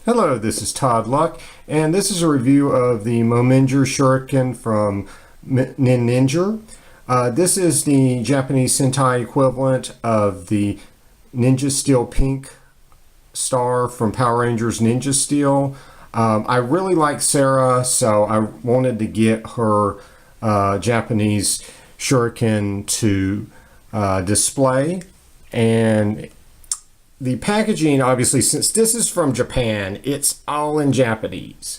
Hello, this is Todd Luck, and this is a review of the Momoninger Shuriken from Ninninger. This is the Japanese Sentai equivalent of the Ninja Steel Pink star from Power Rangers Ninja Steel. I really like Sarah, so I wanted to get her Japanese Shuriken to display. And the packaging, obviously, since this is from Japan, it's all in Japanese.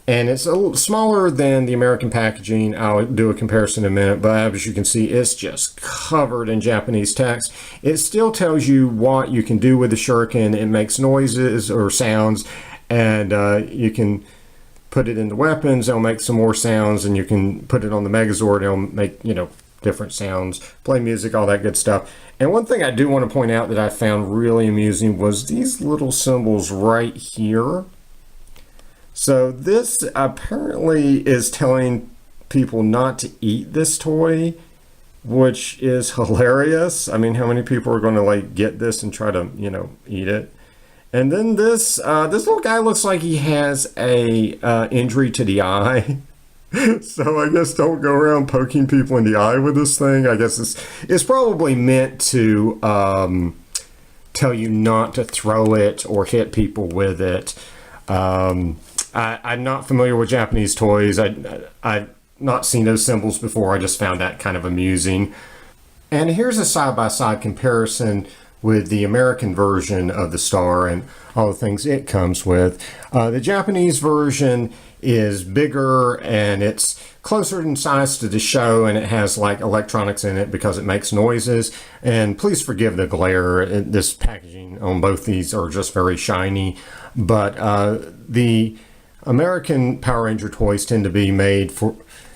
And it's a little smaller than the American packaging. I'll do a comparison in a minute, but as you can see, it's just covered in Japanese text. It still tells you what you can do with the Shuriken. It makes noises or sounds, and you can put it in the weapons. It'll make some more sounds, and you can put it on the Megazord. It'll make, different sounds, play music, all that good stuff. And one thing I do want to point out that I found really amusing was these little symbols right here. So this apparently is telling people not to eat this toy, which is hilarious. I mean, how many people are going to get this and try to, eat it? And then this little guy looks like he has a injury to the eye. So I guess don't go around poking people in the eye with this thing. I guess it's probably meant to tell you not to throw it or hit people with it. I'm not familiar with Japanese toys. I've not seen those symbols before. I just found that kind of amusing. And here's a side-by-side comparison with the American version of the star and all the things it comes with. The Japanese version is bigger and it's closer in size to the show, and it has electronics in it because it makes noises. And please forgive the glare. This packaging on both these are just very shiny. But the American Power Ranger toys tend to be made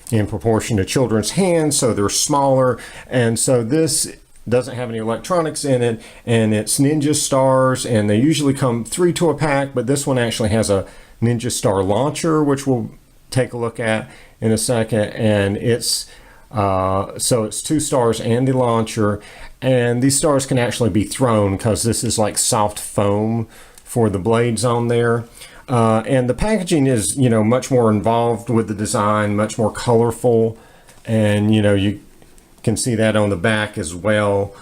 in proportion to children's hands, so they're smaller. And so this doesn't have any electronics in it, and it's Ninja Stars, and they usually come 3 to a pack, but this one actually has a Ninja Star launcher, which we'll take a look at in a second. And it's so it's 2 stars and the launcher, and these stars can actually be thrown because this is like soft foam for the blades on there. And the packaging is, much more involved with the design, much more colorful, and you can see that on the back as well.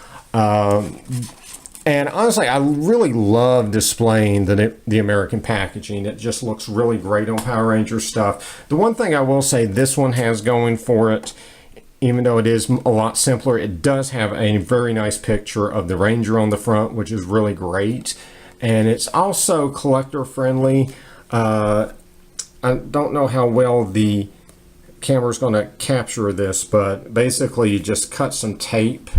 And honestly, I really love displaying the American packaging. It just looks really great on Power Rangers stuff. The one thing I will say this one has going for it, even though it is a lot simpler, it does have a very nice picture of the Ranger on the front, which is really great. And it's also collector friendly. I don't know how well the camera's going to capture this, but basically you just cut some tape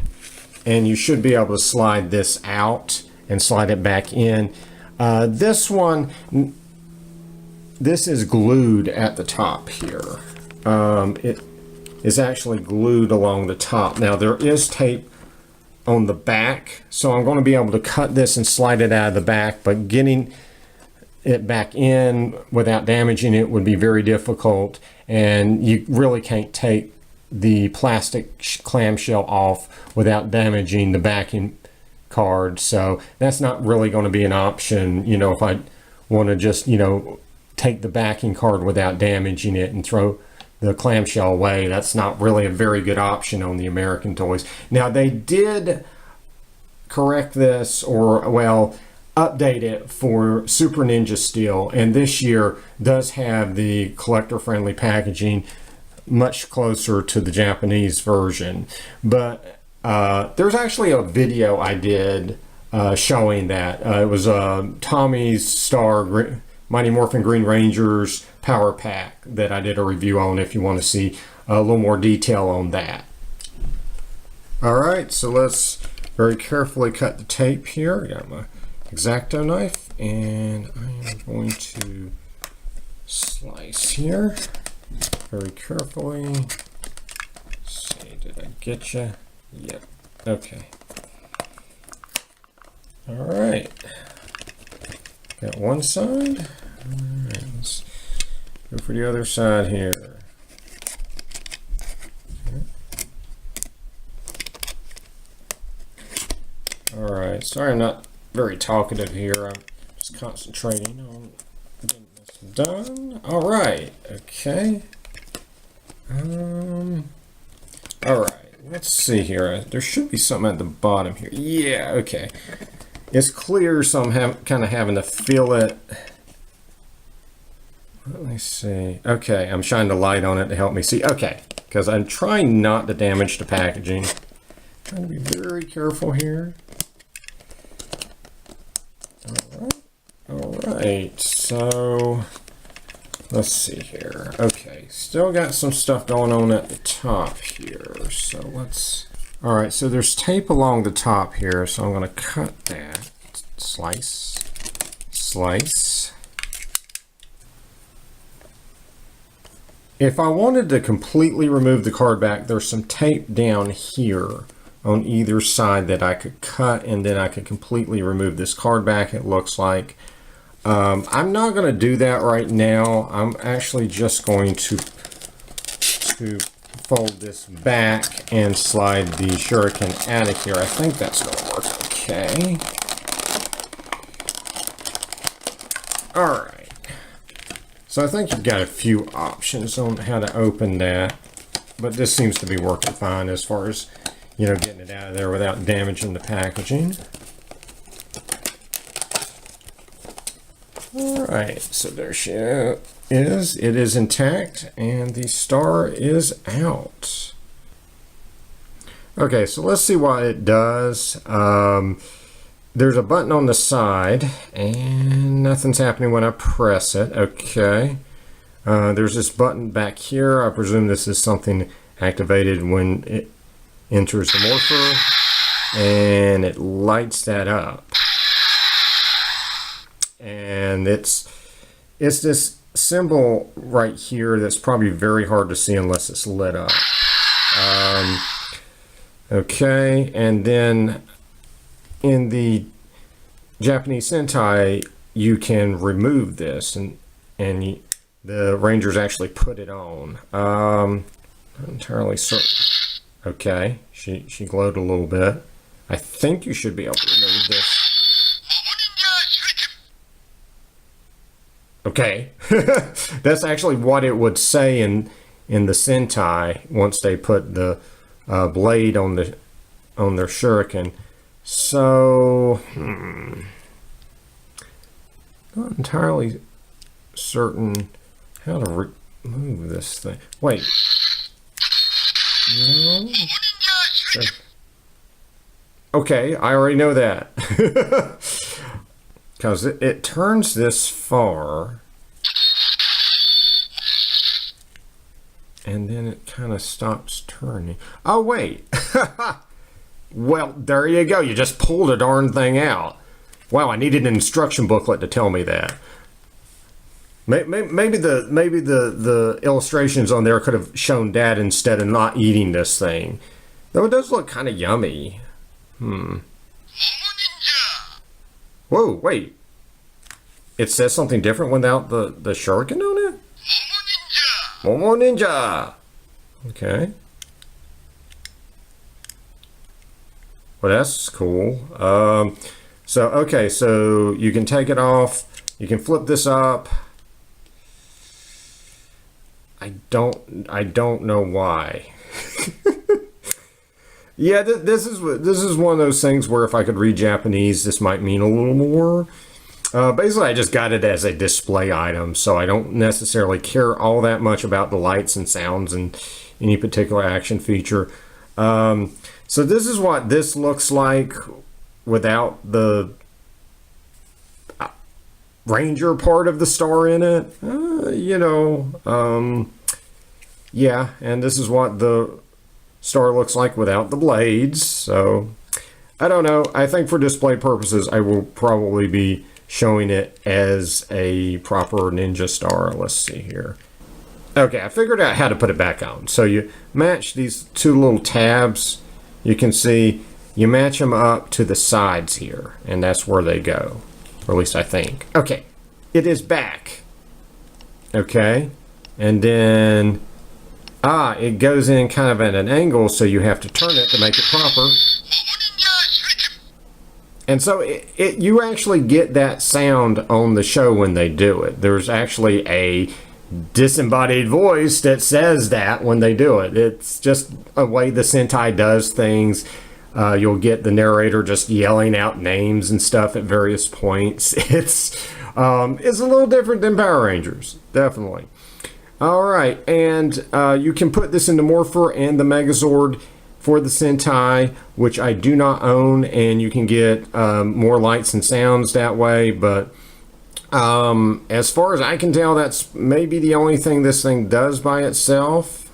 and you should be able to slide this out and slide it back in. This is glued at the top here. It is actually glued along the top. Now there is tape on the back, so I'm going to be able to cut this and slide it out of the back, but getting it back in without damaging it would be very difficult, and you really can't take the plastic clamshell off without damaging the backing card. So that's not really going to be an option, if I want to just, take the backing card without damaging it and throw the clamshell away. That's not really a very good option on the American toys. Now they did correct this, or update it for Super Ninja Steel, and this year does have the collector friendly packaging much closer to the Japanese version. But there's actually a video I did showing that. It was Tommy's Star Mighty Morphin Green Rangers Power Pack that I did a review on, if you want to see a little more detail on that. Alright, so let's very carefully cut the tape here. I got my X-Acto knife, and I am going to slice here very carefully. Let's see, did I get you? Yep. Okay. All right. Got one side. All right. Let's go for the other side here. All right. Sorry, I'm not very talkative here. I'm Just concentrating on getting this done. All right. Okay. All right. Let's see here. There should be something at the bottom here. Yeah. Okay. It's clear, so I'm kind of having to feel it. Let me see. Okay, I'm shining the light on it to help me see. Okay, because I'm trying not to damage the packaging. Trying to be very careful here. All right. So let's see here. Okay, still got some stuff going on at the top here. So let's. All right. So there's tape along the top here, so I'm going to cut that. Slice, slice. If I wanted to completely remove the card back, there's some tape down here on either side that I could cut, and then I could completely remove this card back, it looks like. I'm not going to do that right now. I'm actually just going to fold this back and slide the Shuriken out of here. I think that's going to work okay. All right. So I think you've got a few options on how to open that, but this seems to be working fine as far as, you know, getting it out of there without damaging the packaging. All right, so there she is. It is intact, and the star is out. Okay, so let's see what it does. There's a button on the side, and nothing's happening when I press it. Okay. There's this button back here. I presume this is something activated when it enters the morpher, and it lights that up. And it's this symbol right here that's probably very hard to see unless it's lit up. Okay, and then in the Japanese Sentai, you can remove this, and the Rangers actually put it on. Not entirely certain. Okay, she glowed a little bit. I think you should be able to remove this. Okay, that's actually what it would say in the Sentai once they put the blade on their Shuriken. So, not entirely certain how to remove this thing. Wait. No. Okay, I already know that. Because it turns this far. And then it kind of stops turning. Oh, wait. Well, there you go. You just pulled a darn thing out. Wow, I needed an instruction booklet to tell me that. Maybe the illustrations on there could have shown that instead of not eating this thing. Though it does look kind of yummy. Whoa, wait. It says something different without the Shuriken on it? Momoninja! Okay. Well, that's cool. Okay, so you can take it off. You can flip this up. I don't know why. Yeah, this is one of those things where if I could read Japanese, this might mean a little more. Basically, I just got it as a display item, so I don't necessarily care all that much about the lights and sounds and any particular action feature. So this is what this looks like without the Ranger part of the star in it. Yeah, and this is what the star looks like without the blades. So I don't know. I think for display purposes, I will probably be showing it as a proper ninja star. Let's see here. Okay, I figured out how to put it back on. So you match these two little tabs. You can see you match them up to the sides here, and that's where they go. Or at least I think. Okay, it is back. Okay, and then it goes in kind of at an angle, so you have to turn it to make it proper. And so you actually get that sound on the show when they do it. There's actually a disembodied voice that says that when they do it. It's just a way the Sentai does things. You'll get the narrator just yelling out names and stuff at various points. It's a little different than Power Rangers, definitely. All right, and you can put this into Morpher and the Megazord for the Sentai, which I do not own, and you can get more lights and sounds that way, but as far as I can tell, that's maybe the only thing this thing does by itself.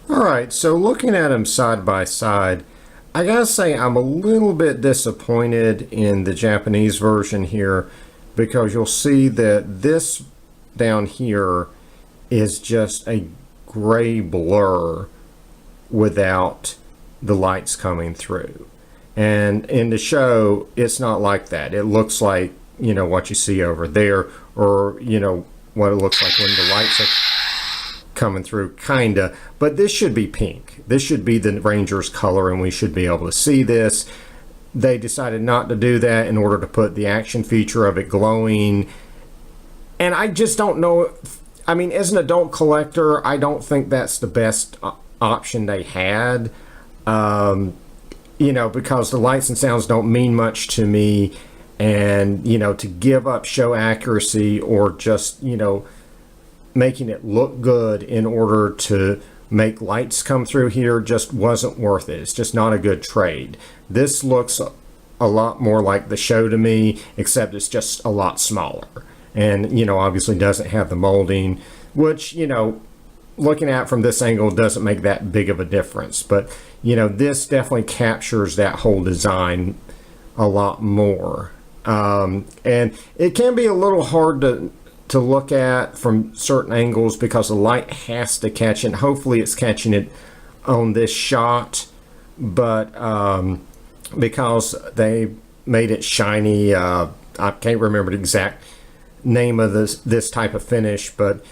Alright, so looking at them side by side, I gotta say I'm a little bit disappointed in the Japanese version here, because you'll see that this down here is just a gray blur without the lights coming through. And in the show, it's not like that. It looks like, you know, what you see over there, or, you know, what it looks like when the lights are coming through, kinda. But this should be pink. This should be the Ranger's color, and we should be able to see this. They decided not to do that in order to put the action feature of it glowing. And I just don't know. I mean, as an adult collector, I don't think that's the best option they had. You know, because the lights and sounds don't mean much to me. And, you know, to give up show accuracy or just, you know, making it look good in order to make lights come through here just wasn't worth it. It's just not a good trade. This looks a lot more like the show to me, except it's just a lot smaller. And, you know, obviously doesn't have the molding, which, you know, looking at from this angle doesn't make that big of a difference. But, you know, this definitely captures that whole design a lot more. And it can be a little hard to look at from certain angles because the light has to catch it. Hopefully it's catching it on this shot, but because they made it shiny, I can't remember the exact name of this type of finish, but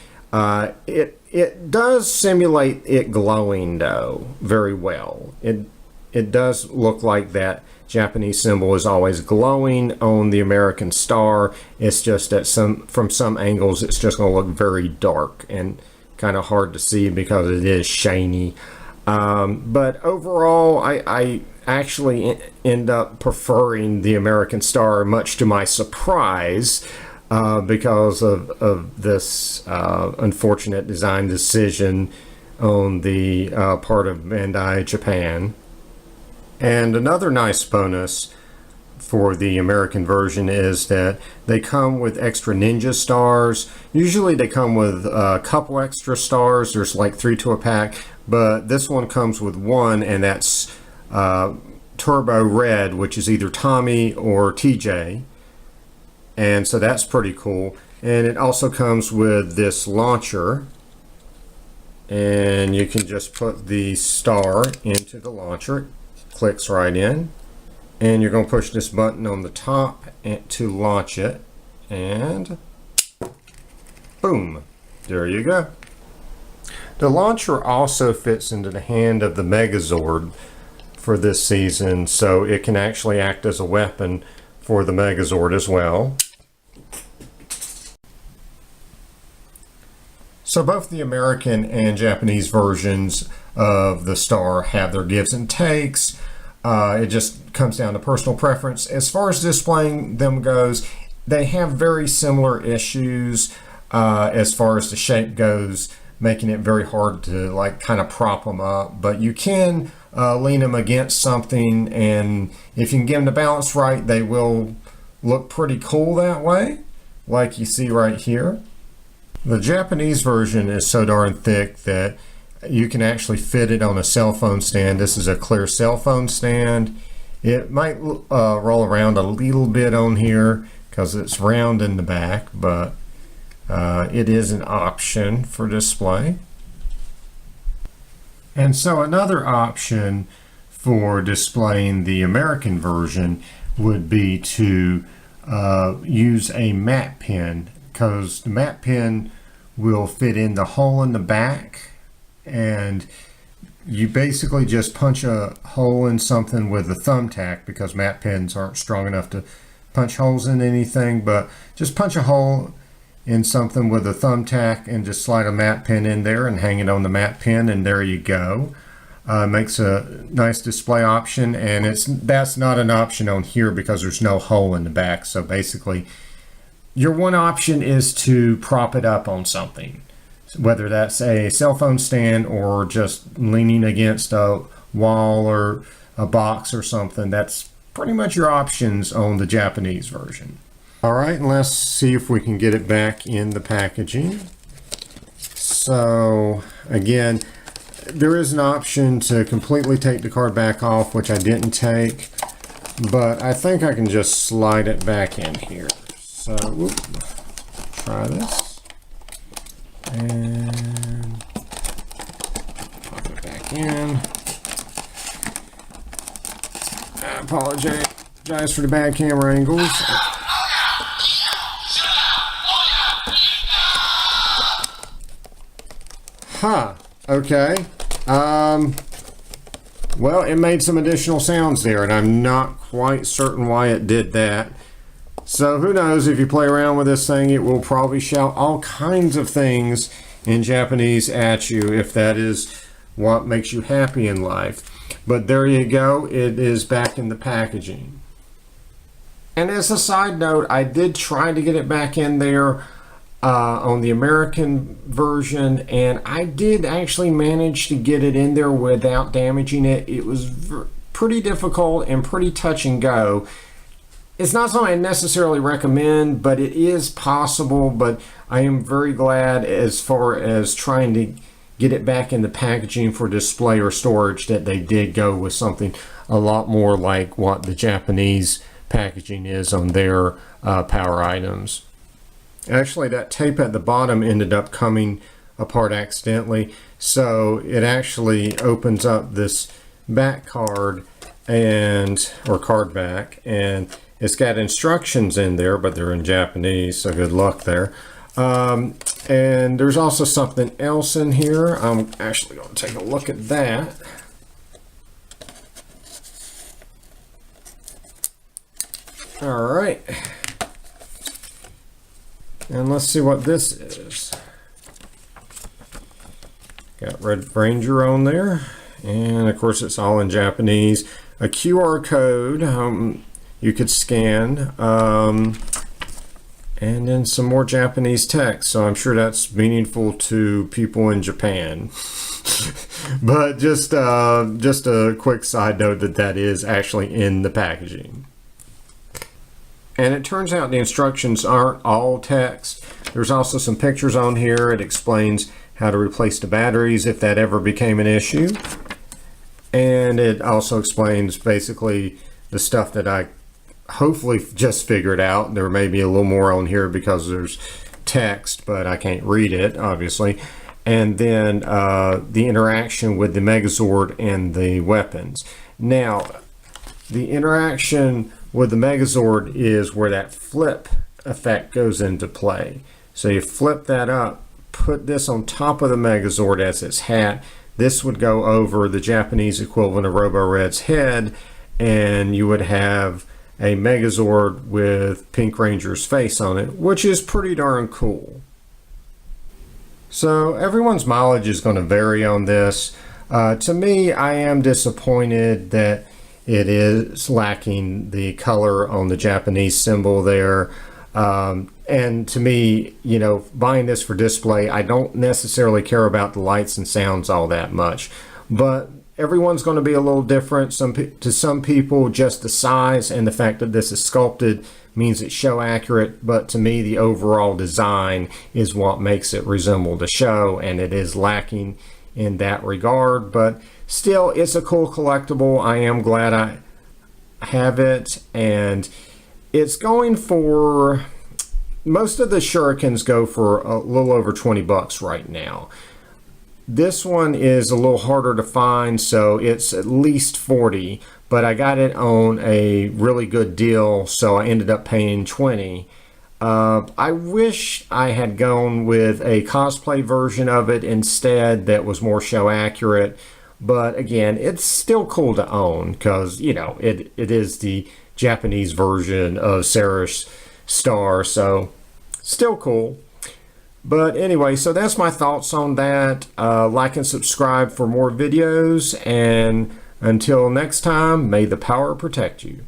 it does simulate it glowing though very well. It does look like that Japanese symbol is always glowing on the American star. It's just that from some angles it's just going to look very dark and kind of hard to see because it is shiny. But overall, I actually end up preferring the American star, much to my surprise, because of this unfortunate design decision on the part of Bandai Japan. And another nice bonus for the American version is that they come with extra ninja stars. Usually they come with a couple extra stars. There's like 3 to a pack, but this one comes with 1, and that's Turbo Red, which is either Tommy or TJ. And so that's pretty cool. And it also comes with this launcher, and you can just put the star into the launcher. Clicks right in, and you're going to push this button on the top to launch it, and boom, there you go. The launcher also fits into the hand of the Megazord for this season, so it can actually act as a weapon for the Megazord as well. So both the American and Japanese versions of the star have their gives and takes. It just comes down to personal preference. As far as displaying them goes, they have very similar issues as far as the shape goes, making it very hard to like kind of prop them up. But you can lean them against something, and if you can get them the balance right, they will look pretty cool that way, like you see right here. The Japanese version is so darn thick that you can actually fit it on a cell phone stand. This is a clear cell phone stand. It might roll around a little bit on here because it's round in the back, but it is an option for display. And so another option for displaying the American version would be to use a matte pen, because the matte pen will fit in the hole in the back, and you basically just punch a hole in something with a thumbtack, because matte pens aren't strong enough to punch holes in anything, but just punch a hole in something with a thumbtack and just slide a matte pen in there and hang it on the matte pen, and there you go. Makes a nice display option, and that's not an option on here because there's no hole in the back. So basically your one option is to prop it up on something, whether that's a cell phone stand or just leaning against a wall or a box or something. That's pretty much your options on the Japanese version. All right, and let's see if we can get it back in the packaging. So again, there is an option to completely take the card back off, which I didn't take, but I think I can just slide it back in here. So try this and pop it back in. I apologize for the bad camera angles. Huh. Okay. Well, it made some additional sounds there, and I'm not quite certain why it did that. So who knows, if you play around with this thing, it will probably shout all kinds of things in Japanese at you, if that is what makes you happy in life. But there you go. It is back in the packaging. And as a side note, I did try to get it back in there on the American version, and I did actually manage to get it in there without damaging it. It was pretty difficult and pretty touch and go. It's not something I necessarily recommend, but it is possible. But I am very glad, as far as trying to get it back in the packaging for display or storage, that they did go with something a lot more like what the Japanese packaging is on their power items. Actually, that tape at the bottom ended up coming apart accidentally, so it actually opens up this back card or card back, and it's got instructions in there, but they're in Japanese, so good luck there. And there's also something else in here. I'm actually going to take a look at that. All right. And let's see what this is. Got Red Ranger on there. And of course it's all in Japanese. A QR code you could scan. And then some more Japanese text. So I'm sure that's meaningful to people in Japan. But just a quick side note that is actually in the packaging. And it turns out the instructions aren't all text. There's also some pictures on here. It explains how to replace the batteries if that ever became an issue. And it also explains basically the stuff that I hopefully just figured out. There may be a little more on here because there's text, but I can't read it, obviously. And then the interaction with the Megazord and the weapons. Now, the interaction with the Megazord is where that flip effect goes into play. So you flip that up, put this on top of the Megazord as its hat. This would go over the Japanese equivalent of Robo-Red's head, and you would have a Megazord with Pink Ranger's face on it, which is pretty darn cool. So everyone's mileage is going to vary on this. To me, I am disappointed that it is lacking the color on the Japanese symbol there. And to me, you know, buying this for display, I don't necessarily care about the lights and sounds all that much. But everyone's going to be a little different. To some people, just the size and the fact that this is sculpted means it's show accurate. But to me, the overall design is what makes it resemble the show, and it is lacking in that regard. But still, it's a cool collectible. I am glad I have it, and it's going for, most of the Shurikens go for a little over 20 bucks right now. This one is a little harder to find, so it's at least 40, but I got it on a really good deal, so I ended up paying 20. I wish I had gone with a cosplay version of it instead that was more show accurate, But again, it's still cool to own because, you know, it is the Japanese version of Sarah's Star, so still cool. But anyway, so that's my thoughts on that. Like and subscribe for more videos, and until next time, may the power protect you.